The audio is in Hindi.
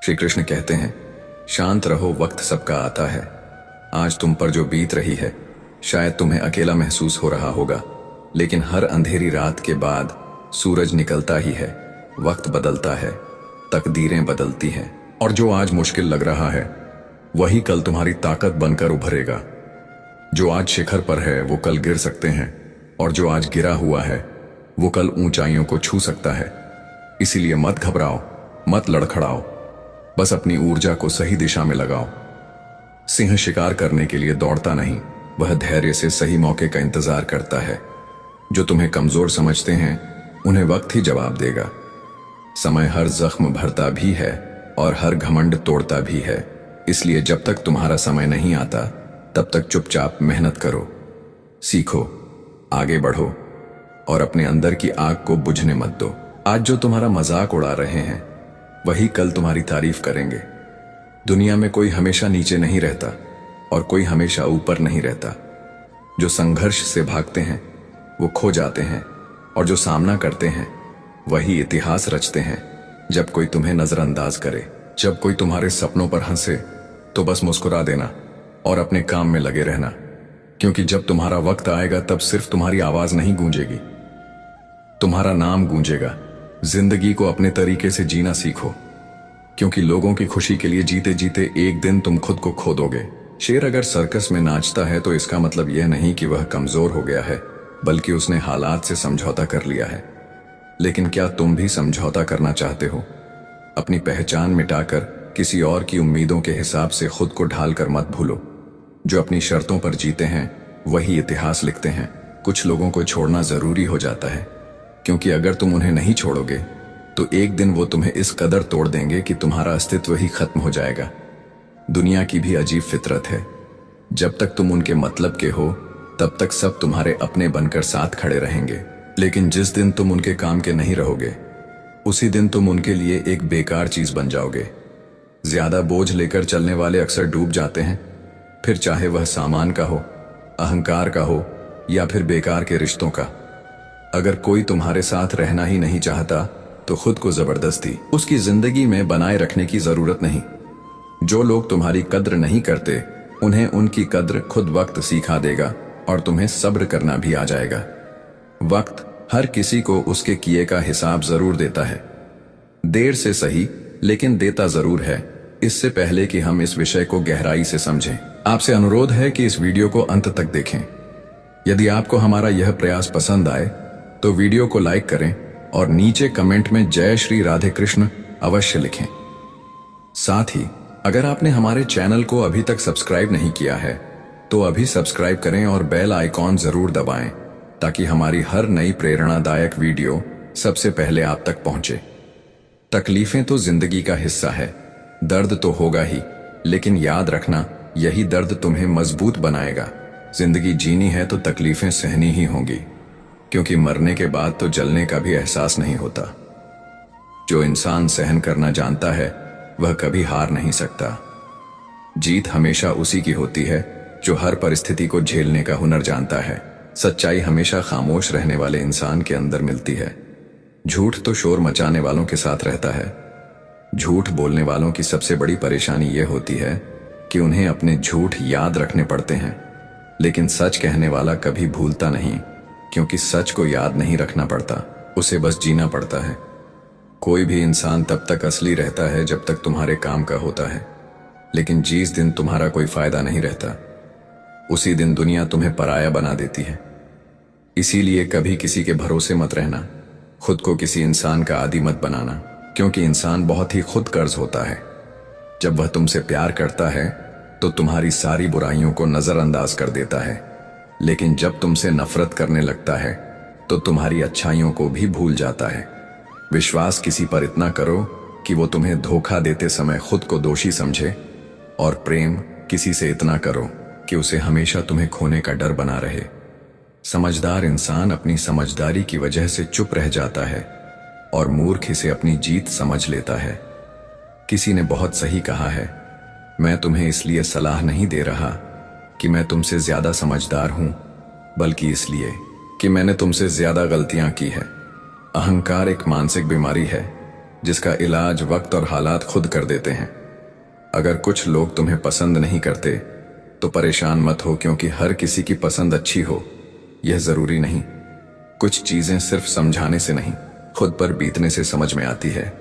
श्री कृष्ण कहते हैं, शांत रहो, वक्त सबका आता है। आज तुम पर जो बीत रही है शायद तुम्हें अकेला महसूस हो रहा होगा, लेकिन हर अंधेरी रात के बाद सूरज निकलता ही है। वक्त बदलता है, तकदीरें बदलती हैं, और जो आज मुश्किल लग रहा है वही कल तुम्हारी ताकत बनकर उभरेगा। जो आज शिखर पर है वो कल गिर सकते हैं, और जो आज गिरा हुआ है वो कल ऊंचाइयों को छू सकता है। इसीलिए मत घबराओ, मत लड़खड़ाओ, बस अपनी ऊर्जा को सही दिशा में लगाओ। सिंह शिकार करने के लिए दौड़ता नहीं, वह धैर्य से सही मौके का इंतजार करता है। जो तुम्हें कमजोर समझते हैं उन्हें वक्त ही जवाब देगा। समय हर जख्म भरता भी है और हर घमंड तोड़ता भी है। इसलिए जब तक तुम्हारा समय नहीं आता तब तक चुपचाप मेहनत करो, सीखो, आगे बढ़ो और अपने अंदर की आग को बुझने मत दो। आज जो तुम्हारा मजाक उड़ा रहे हैं वही कल तुम्हारी तारीफ करेंगे। दुनिया में कोई हमेशा नीचे नहीं रहता और कोई हमेशा ऊपर नहीं रहता। जो संघर्ष से भागते हैं वो खो जाते हैं, और जो सामना करते हैं वही इतिहास रचते हैं। जब कोई तुम्हें नजरअंदाज करे, जब कोई तुम्हारे सपनों पर हंसे, तो बस मुस्कुरा देना और अपने काम में लगे रहना, क्योंकि जब तुम्हारा वक्त आएगा तब सिर्फ तुम्हारी आवाज नहीं गूंजेगी, तुम्हारा नाम गूंजेगा। जिंदगी को अपने तरीके से जीना सीखो, क्योंकि लोगों की खुशी के लिए जीते जीते एक दिन तुम खुद को खो दोगे। शेर अगर सर्कस में नाचता है तो इसका मतलब यह नहीं कि वह कमजोर हो गया है, बल्कि उसने हालात से समझौता कर लिया है। लेकिन क्या तुम भी समझौता करना चाहते हो? अपनी पहचान मिटाकर किसी और की उम्मीदों के हिसाब से खुद को ढालकर मत भूलो। जो अपनी शर्तों पर जीते हैं वही इतिहास लिखते हैं। कुछ लोगों को छोड़ना जरूरी हो जाता है, क्योंकि अगर तुम उन्हें नहीं छोड़ोगे तो एक दिन वो तुम्हें इस कदर तोड़ देंगे कि तुम्हारा अस्तित्व ही खत्म हो जाएगा। दुनिया की भी अजीब फितरत है, जब तक तुम उनके मतलब के हो तब तक सब तुम्हारे अपने बनकर साथ खड़े रहेंगे, लेकिन जिस दिन तुम उनके काम के नहीं रहोगे उसी दिन तुम उनके लिए एक बेकार चीज बन जाओगे। ज्यादा बोझ लेकर चलने वाले अक्सर डूब जाते हैं, फिर चाहे वह सामान का हो, अहंकार का हो या फिर बेकार के रिश्तों का। अगर कोई तुम्हारे साथ रहना ही नहीं चाहता तो खुद को जबरदस्ती उसकी जिंदगी में बनाए रखने की जरूरत नहीं। जो लोग तुम्हारी कद्र नहीं करते उन्हें उनकी कद्र खुद वक्त सिखा देगा, और तुम्हें सब्र करना भी आ जाएगा। वक्त हर किसी को उसके किए का हिसाब जरूर देता है, देर से सही लेकिन देता जरूर है। इससे पहले कि हम इस विषय को गहराई से समझें, आपसे अनुरोध है कि इस वीडियो को अंत तक देखें। यदि आपको हमारा यह प्रयास पसंद आए तो वीडियो को लाइक करें और नीचे कमेंट में जय श्री राधे कृष्ण अवश्य लिखें। साथ ही अगर आपने हमारे चैनल को अभी तक सब्सक्राइब नहीं किया है तो अभी सब्सक्राइब करें और बेल आइकॉन जरूर दबाएं, ताकि हमारी हर नई प्रेरणादायक वीडियो सबसे पहले आप तक पहुंचे। तकलीफें तो जिंदगी का हिस्सा है, दर्द तो होगा ही, लेकिन याद रखना यही दर्द तुम्हें मजबूत बनाएगा। जिंदगी जीनी है तो तकलीफें सहनी ही होंगी, क्योंकि मरने के बाद तो जलने का भी एहसास नहीं होता। जो इंसान सहन करना जानता है वह कभी हार नहीं सकता। जीत हमेशा उसी की होती है जो हर परिस्थिति को झेलने का हुनर जानता है। सच्चाई हमेशा खामोश रहने वाले इंसान के अंदर मिलती है। झूठ तो शोर मचाने वालों के साथ रहता है। झूठ बोलने वालों की सबसे बड़ी परेशानी यह होती है कि उन्हें अपने झूठ याद रखने पड़ते हैं, लेकिन सच कहने वाला कभी भूलता नहीं, क्योंकि सच को याद नहीं रखना पड़ता, उसे बस जीना पड़ता है। कोई भी इंसान तब तक असली रहता है जब तक तुम्हारे काम का होता है, लेकिन जिस दिन तुम्हारा कोई फायदा नहीं रहता उसी दिन दुनिया तुम्हें पराया बना देती है। इसीलिए कभी किसी के भरोसे मत रहना, खुद को किसी इंसान का आदी मत बनाना, क्योंकि इंसान बहुत ही खुद कर्ज होता है। जब वह तुमसे प्यार करता है तो तुम्हारी सारी बुराइयों को नजरअंदाज कर देता है, लेकिन जब तुमसे नफरत करने लगता है तो तुम्हारी अच्छाइयों को भी भूल जाता है। विश्वास किसी पर इतना करो कि वो तुम्हें धोखा देते समय खुद को दोषी समझे, और प्रेम किसी से इतना करो कि उसे हमेशा तुम्हें खोने का डर बना रहे। समझदार इंसान अपनी समझदारी की वजह से चुप रह जाता है, और मूर्ख इसे अपनी जीत समझ लेता है। किसी ने बहुत सही कहा है, मैं तुम्हें इसलिए सलाह नहीं दे रहा कि मैं तुमसे ज्यादा समझदार हूं, बल्कि इसलिए कि मैंने तुमसे ज्यादा गलतियां की है। अहंकार एक मानसिक बीमारी है जिसका इलाज वक्त और हालात खुद कर देते हैं। अगर कुछ लोग तुम्हें पसंद नहीं करते तो परेशान मत हो, क्योंकि हर किसी की पसंद अच्छी हो यह जरूरी नहीं। कुछ चीजें सिर्फ समझाने से नहीं, खुद पर बीतने से समझ में आती है।